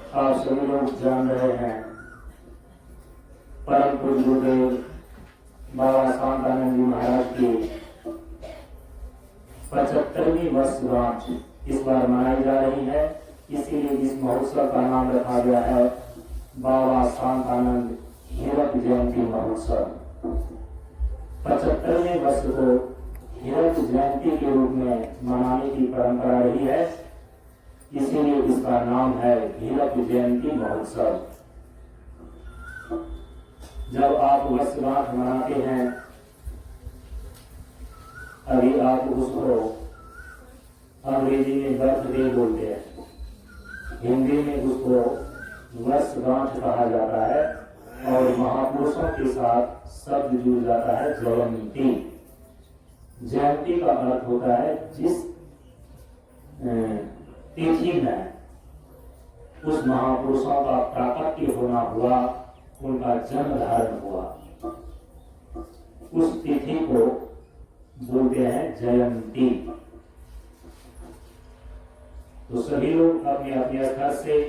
आप सभी लोग जान रहे हैं परम पूज्य गुरुदेव बाबा शांतानंद जी महाराज की 75वीं वर्षगांठ इस बार मनाई जा रही है। इसीलिए इस महोत्सव का नाम रखा गया है बाबा शांतानंद हीरक जयंती महोत्सव। 75वें वर्ष को हीरक जयंती के रूप में मनाने की परंपरा रही है, इसीलिए इसका नाम है हीरक जयंती महोत्सव। जब आप वर्षगांठ मनाते हैं अभी आप उसको अंग्रेजी में बर्थडे बोलते हैं, हिंदी में उसको वर्षगांठ कहा जाता है और महापुरुषों के साथ शब्द जुड़ जाता है जयंती। जयंती का अर्थ होता है जिस तिथि में उस महापुरुषों का प्राकट्य होना हुआ, उनका जन्म धारण हुआ, उस तिथि को बोलते हैं जयंती। तो सभी लोग अपने अपने स्तर से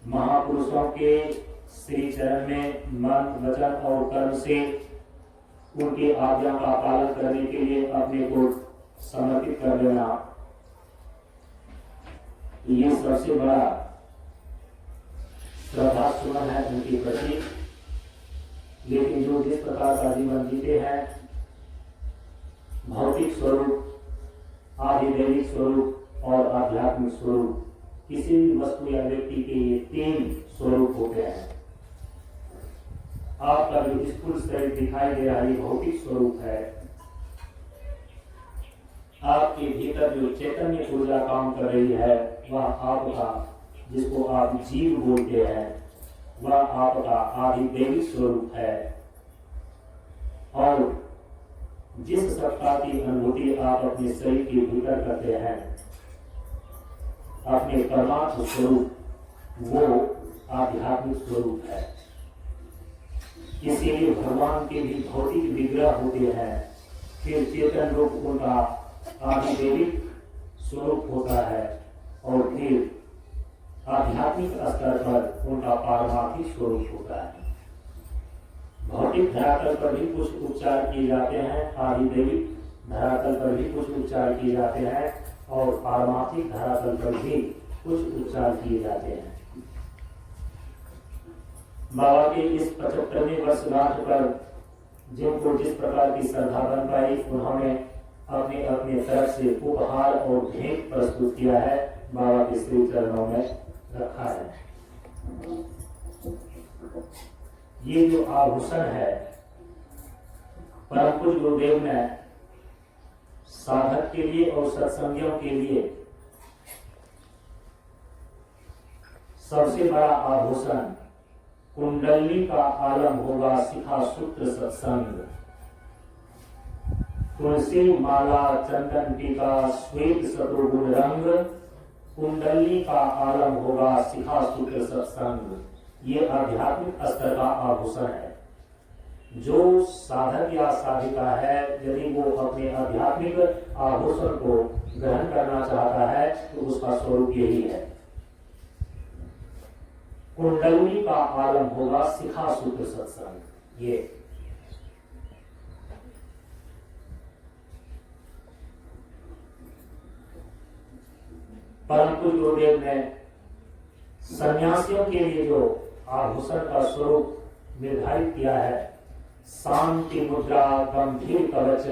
महापुरुषों के श्री चरण में मन वचन और कर्म से उनकी आज्ञा का पालन करने के लिए अपने को समर्पित कर देना, ये सबसे बड़ा श्रद्धा सुमन है उनके प्रति। लेकिन जो जिस प्रकार का जीवन जीते हैं, भौतिक स्वरूप, आधिदैविक स्वरूप और आध्यात्मिक स्वरूप, किसी भी वस्तु या व्यक्ति के ये 3 स्वरूप होते हैं। आपका जो स्थूल शरीर दिखाई दे रहा है ये भौतिक स्वरूप है। आपके भीतर जो चैतन्य ऊर्जा काम कर रही है वह आपका, जिसको आप जीव बोलते हैं, वह आपका आधिदैविक स्वरूप है। और जिस सत्ता की अनुभूति आप अपने शरीर के भीतर करते हैं, अपने परमात्म स्वरूप, वो आध्यात्मिक स्वरूप है। इसीलिए भगवान के भी भौतिक विग्रह होते हैं, फिर चेतन रूप उनका आधिदैविक स्वरूप होता है और फिर आध्यात्मिक स्तर पर उनका पारमार्थिक स्वरूप होता है। भौतिक धरातल पर भी कुछ उपचार किए जाते हैं, आधिदैविक धरातल पर भी कुछ उपचार किए जाते हैं और पारमार्थिक धरातल पर भी कुछ उपचार किए जाते हैं। बाबा के इस 75वें वर्षगांठ पर जिनको जिस प्रकार की श्रद्धा बन पाई, उन्होंने अपने अपने तरफ से उपहार और भेंट प्रस्तुत किया है, बाबा के श्री चरणों में रखा है। ये जो आभूषण है परम पूज्य गुरुदेव ने साधक के लिए और सत्संगियों के लिए सबसे बड़ा आभूषण कुंडली का आलम होगा शिखा सूत्र सत्संग। तुलसी माला चंदन टीका श्वेत शत्रुगुण रंग, कुंडली का आलम होगा शिखा सूत्र सत्संग। ये आध्यात्मिक स्तर का आभूषण है। जो साधक या साधिका है, यदि वो अपने आध्यात्मिक आभूषण को ग्रहण करना चाहता है तो उसका स्वरूप यही है। कुंडली का आलम होगा शिखा सूत्र सत्संग। ये परम पूज्य गुरुदेव ने सन्यासियों के लिए जो आभूषण का स्वरूप निर्धारित किया है, शांति मुद्रा गंभीर कवच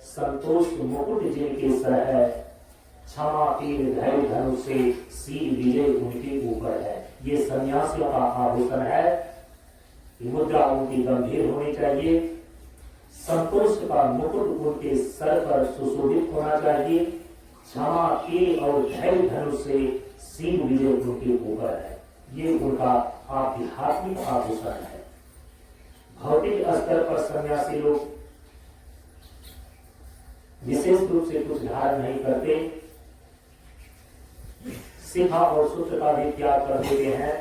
संतोष मुकुट जिनके सर है, क्षमा तीर धैर्य धनुष से सील विजय उनके ऊपर है। ये सन्यासियों का आभूषण है। मुद्रा उनकी गंभीर होनी चाहिए, संतोष का मुकुट उनके सर पर सुशोभित होना चाहिए, क्षमा तीर और धैर्य धनुष से सील विजय उनके ऊपर है। ये उनका आध्यात्मिक आभूषण है। भौतिक स्तर पर सन्यासी लोग विशेष रूप से कुछ धारण नहीं करते, शिखा और सूत्र का भी त्याग कर देते हैं,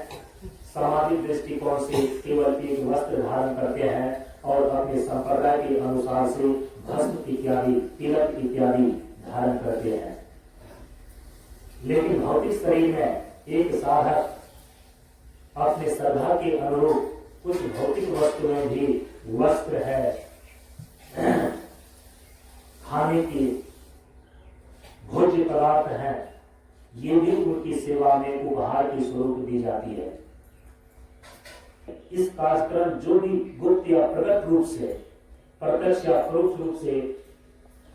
सामाजिक दृष्टिकोण से केवल एक वस्त्र धारण करते हैं और अपने संप्रदाय के अनुसार से भस्म इत्यादि तिलक इत्यादि धारण करते हैं। लेकिन भौतिक शरीर में एक साधक अपने श्रद्धा के अनुरूप कुछ भौतिक वस्तुएं भी, वस्त्र है, खाने की भोज्य पदार्थ हैं, ये भी उनकी सेवा में उपहार के स्वरूप दी जाती है। इस कार्यक्रम जो भी गुप्त या प्रकट रूप से, प्रत्यक्ष या परोक्ष रूप से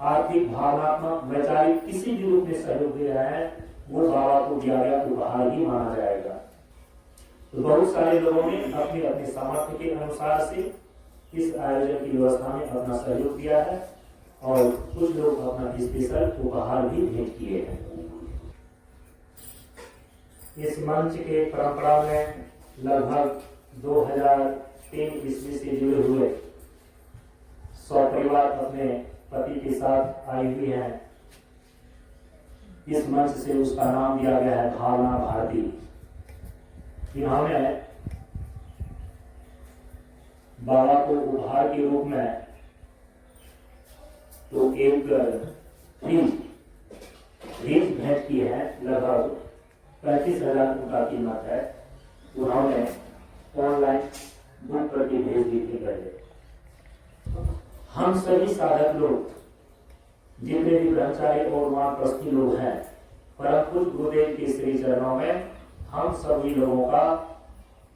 आर्थिक, भावनात्मक, वैचारिक किसी भी रूप में सहयोग दे रहे हैं, वो बाबा को दिया गया उपहार ही माना जाएगा। तो बहुत सारे लोगों ने अपने अपने सामर्थ्य के अनुसार से इस आयोजन की व्यवस्था में अपना सहयोग दिया है और कुछ लोग अपना स्पेशल उपहार भी भेंट किए हैं। इस मंच के परंपरा में लगभग 2003 ईस्वी से जुड़े हुए 100 परिवार अपने पति के साथ आई हुई हैं। इस मंच से उसका नाम दिया गया है भावना भारती। इन्होंने बाबा को उपहार के रूप में तो एक फ्रिज भेंट की है, लगभग 35,000 उनका कीमत है। उन्होंने ऑनलाइन बुक करके भेज दी थी पहले। हम सभी साधक लोग, जितने भी ब्रह्मचारी और वानप्रस्थी लोग हैं, परम पूज्य गुरुदेव के श्री चरणों में हम सभी लोगों का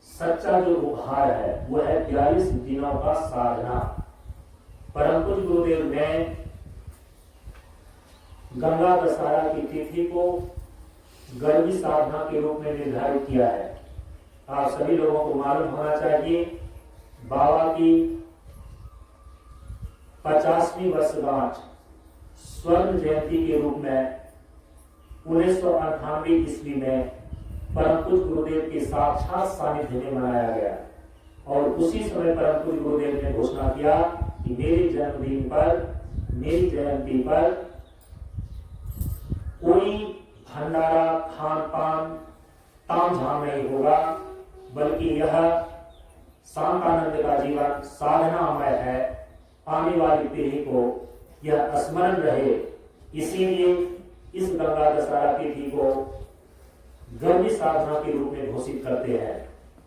सच्चा जो उपहार है वो है 42 दिनों का साधना। परम पूज्य गुरुदेव ने गंगा दशहरा की तिथि को गर्मी साधना के रूप में निर्धारित किया है। आप सभी लोगों को मालूम होना चाहिए, बाबा की 50वीं वर्षगांठ स्वर्ण जयंती के रूप में 1998 ईस्वी में परम पूज्य गुरुदेव के साक्षात सानिध्य में मनाया गया और उसी समय परम पूज्य गुरुदेव ने घोषणा किया कि मेरे जन्मदिन पर, मेरी जयंती पर कोई भंडारा, खान पान, ताम झाम नहीं होगा, बल्कि यह शांतानंद का जीवन साधनामय है। आने वाली पीढ़ी को यह स्मरण रहे, इसीलिए इस गंगा दशहरा तिथि को गर्मी साधना के रूप में घोषित करते हैं।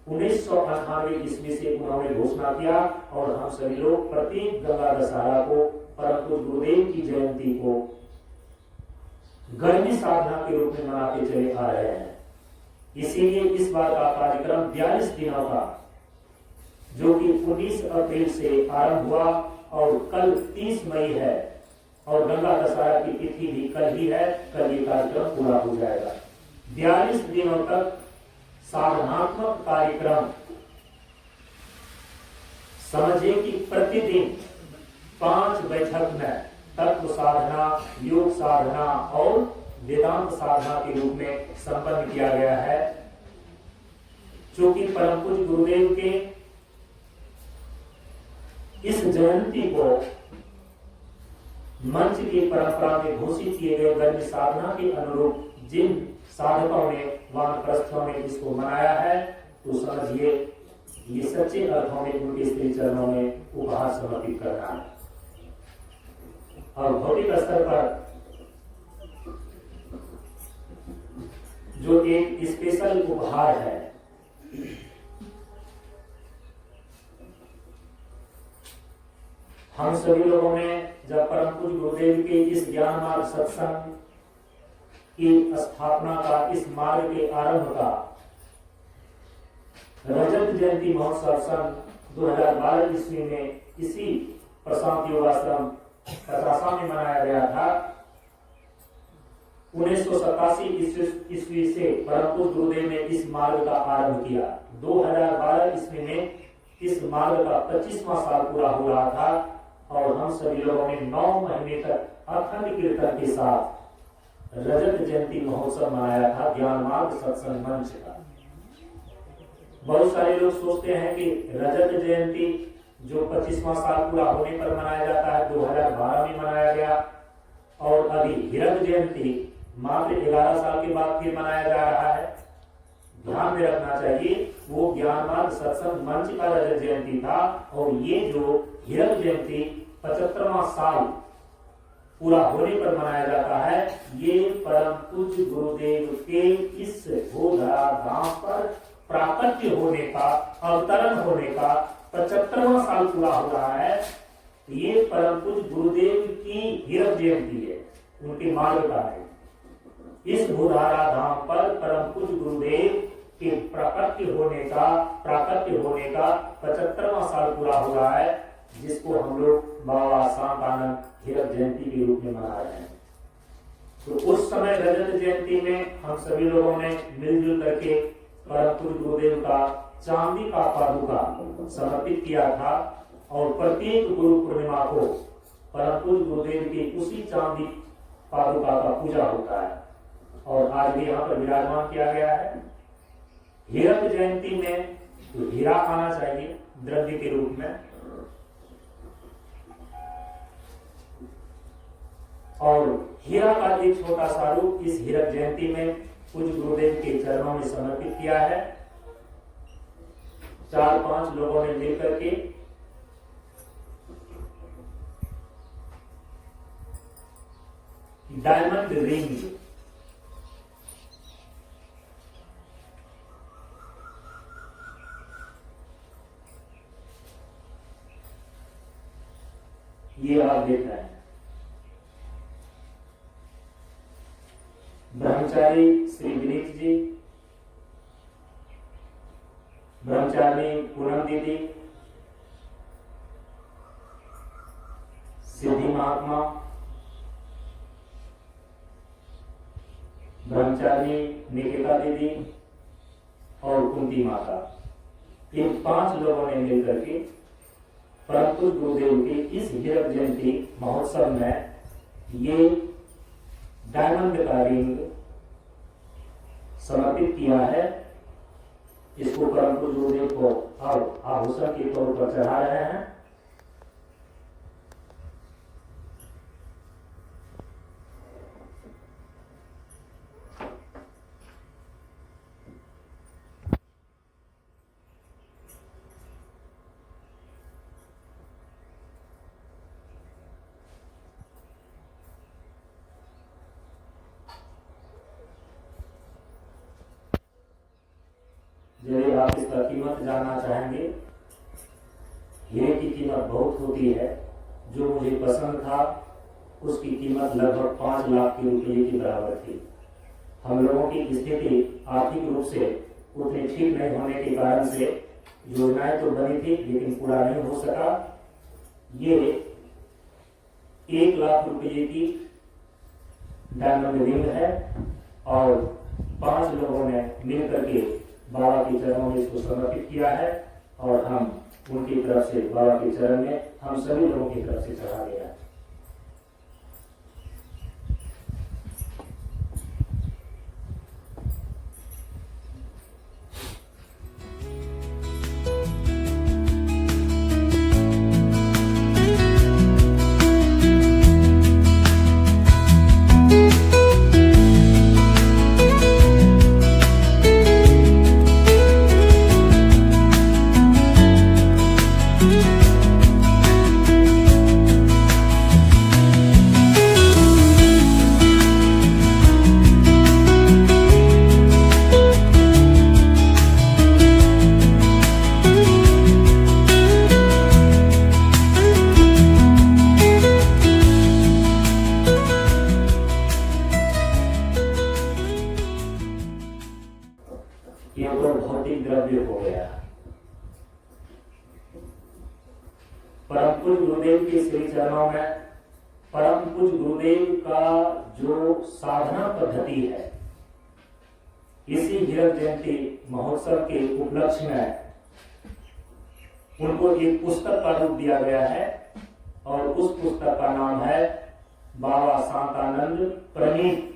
1998 ईस्वी से उन्होंने घोषणा किया और हम सभी लोग प्रत्येक गंगा दशहरा को परम पूज्य गुरुदेव की जयंती को गर्मी साधना के रूप में मनाते चले आ रहे हैं। इसीलिए इस बार का कार्यक्रम 42 दिनों का, जो कि 19 अप्रैल से आरंभ हुआ और कल 30 मई है और गंगा दशहरा की तिथि भी कल ही है। कल ये कार्यक्रम पूरा हो जाएगा। 42 दिनों तक साधनात्मक कार्यक्रम, समझिए कि प्रतिदिन 5 बैठक में तत्व साधना, योग साधना और वेदांत साधना के रूप में संपन्न किया गया है। जो कि परम पूज्य गुरुदेव के इस जयंती को मंच की परंपरा में घोषित किए गए गर्मी साधना के अनुरूप जिन साधकों ने, वानप्रस्थों ने इसको मनाया है, तो समझिए ये सच्चे अर्थों में उनके श्री चरणों में उपहार समर्पित करना है। और भौतिक स्तर पर जो एक स्पेशल उपहार है, हम सभी लोगों ने जब परम पूज्य गुरुदेव के इस ज्ञान मार्ग सत्संग की स्थापना का, इस मार्ग के आरंभ का रजत जयंती महोत्सव सन 2012 ईस्वी में इसी प्रशांत योगाश्रम कसासा में मनाया गया था। 1987 ईस्वी से परम पूज्य गुरुदेव ने इस मार्ग का आरंभ किया। 2012 ईस्वी में इस मार्ग का 25वां साल पूरा हो रहा था और हम सभी लोगों ने 9 महीने तक अखंड कीर्तन के साथ रजत जयंती महोत्सव मनाया था ज्ञान मार्ग सत्संग मंच का। बहुत सारे लोग सोचते हैं कि रजत जयंती जो 25वां साल पूरा होने पर मनाया जाता है, 2012 में मनाया गया और अभी हीरक जयंती मात्र 11 साल के बाद फिर मनाया जा रहा है। ध्यान में रखना चाहिए, वो ज्ञान मार्ग सत्संग मंच का रजत जयंती था और ये जो हीरक जयंती 75वां साल पूरा होने पर मनाया जाता है, ये परम पूज्य गुरुदेव के इस गोधरा धाम पर प्राकट्य होने का, अवतरण होने का 75वां साल पूरा हो रहा है। ये परम पूज्य गुरुदेव की हीरक जयंती है, उनकी मान्यता है। इस भूधारा धाम पर परम पूज्य गुरुदेव के प्राकट्य होने का 75वां साल पूरा हो रहा है, जिसको हम लोग बाबा शांतानंद हीरक जयंती के रूप में मना रहे हैं। तो उस समय रजत जयंती में हम सभी लोगों ने मिलजुल करके परम पूज्य गुरुदेव का चांदी का पादुका समर्पित किया था, और प्रत्येक गुरु पूर्णिमा को परम पूज्य गुरुदेव की उसी चांदी पादुका का पूजा होता है। और आज भी यहाँ पर विराजमान किया गया है। हीरक जयंती में तो हीरा आना चाहिए द्रव्य के रूप में, और हीरा का एक छोटा सा रूप इस हीरक जयंती में पूज्य गुरुदेव के चरणों में समर्पित किया है। 4-5 लोगों ने मिलकर के डायमंड रिंग, ये आप देख रहे हैं। ब्रह्मचारी श्री विनीत जी, ब्रह्मचारी पूनम दीदी, सिद्धि महात्मा, ब्रह्मचारी निकिता दीदी और कुंती माता, इन 5 लोगों ने मिलकर के परम पूज्य गुरुदेव के इस हीरक जयंती महोत्सव में ये डायमंड का रिंग समर्पित किया है। इसको परम पूज्य गुरुदेव को आभूषण के तौर पर चढ़ा रहे हैं। यदि आप इसका कीमत जानना चाहेंगे, हीरे की कीमत बहुत होती है। जो मुझे पसंद था उसकी कीमत लगभग 5 लाख रुपये के बराबर थी। हम लोगों की स्थिति आर्थिक रूप से उतनी ठीक नहीं होने के कारण से योजनाएं तो बनी थी, लेकिन पूरा नहीं हो सका। ये 1 लाख रुपये की डायमंड रिंग है, और 5 लोगों ने मिलकर के बाबा के चरणों में इसको समर्पित किया है, और हम उनकी तरफ से बाबा के चरण में हम सभी लोगों की तरफ से चढ़ा दिया है। ये तो भौतिक द्रव्य हो गया। परम पूज्य गुरुदेव के श्री चरणों में परम पूज्य गुरुदेव का जो साधना पद्धति है, इसी हीरक जयंती महोत्सव के उपलक्ष्य में उनको एक पुस्तक का रूप दिया गया है, और उस पुस्तक का नाम है बाबा शांतानंद प्रणीत।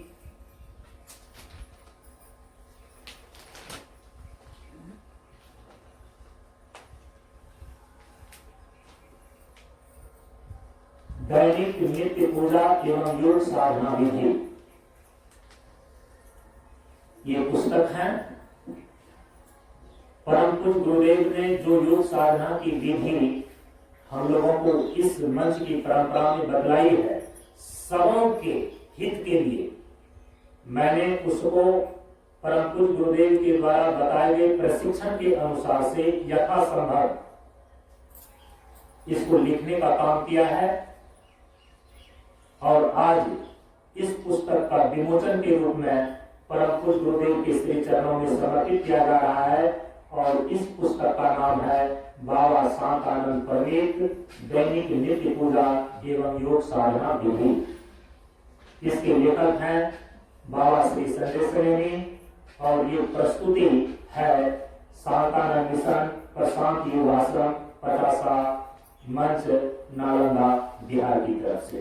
दैनिक नित्य पूजा एवं योग साधना विधि, ये पुस्तक है। परम पूज्य गुरुदेव ने जो योग साधना की विधि हम लोगों को इस मंच की परंपरा में बतलाई है, सबों के हित के लिए मैंने उसको परम पूज्य गुरुदेव के द्वारा बताए गए प्रशिक्षण के अनुसार से यथासंभव इसको लिखने का काम किया है और आज इस पुस्तक का विमोचन के रूप में परम पूज्य गुरुदेव के श्री चरणों में समर्पित किया जा रहा है और इस पुस्तक का नाम है बाबा शांतानंद परमेत दैनिक नित्य पूजा एवं योग साधना विधि। इसके लेखक हैं बाबा श्री संजय सरेनी और ये प्रस्तुति है शांतानंद मिशन प्रशांत योग आश्रम पटासा मंच नालंदा बिहार की तरफ से।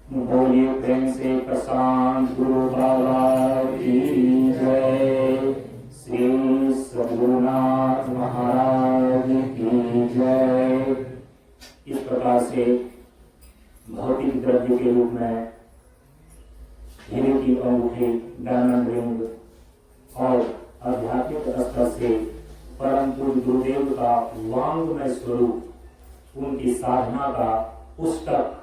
बोलिए प्रेम से प्रशांत गुरु बाबा की जय, श्री सद्गुरुनाथ महाराज की जय। इस प्रकार से भौतिक द्रव्य के रूप में हीरे की अंगूठी, डायमंड रिंग और आध्यात्मिक स्तर से परम पूज्य गुरुदेव का वांग्मय स्वरूप उनकी साधना का पुस्तक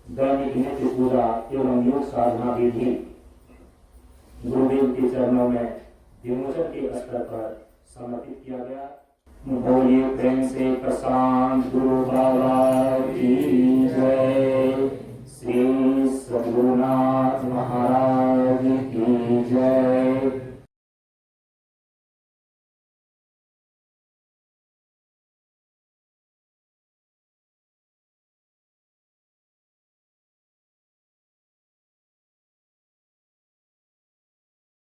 दैनिक नित्य पूजा एवं योग साधना विधि गुरुदेव के चरणों में विमोचन के स्तर पर समर्पित किया गया। बोलिए प्रेम से प्रशांत गुरु बाबा की जय, श्री सद्गुरुनाथ महाराज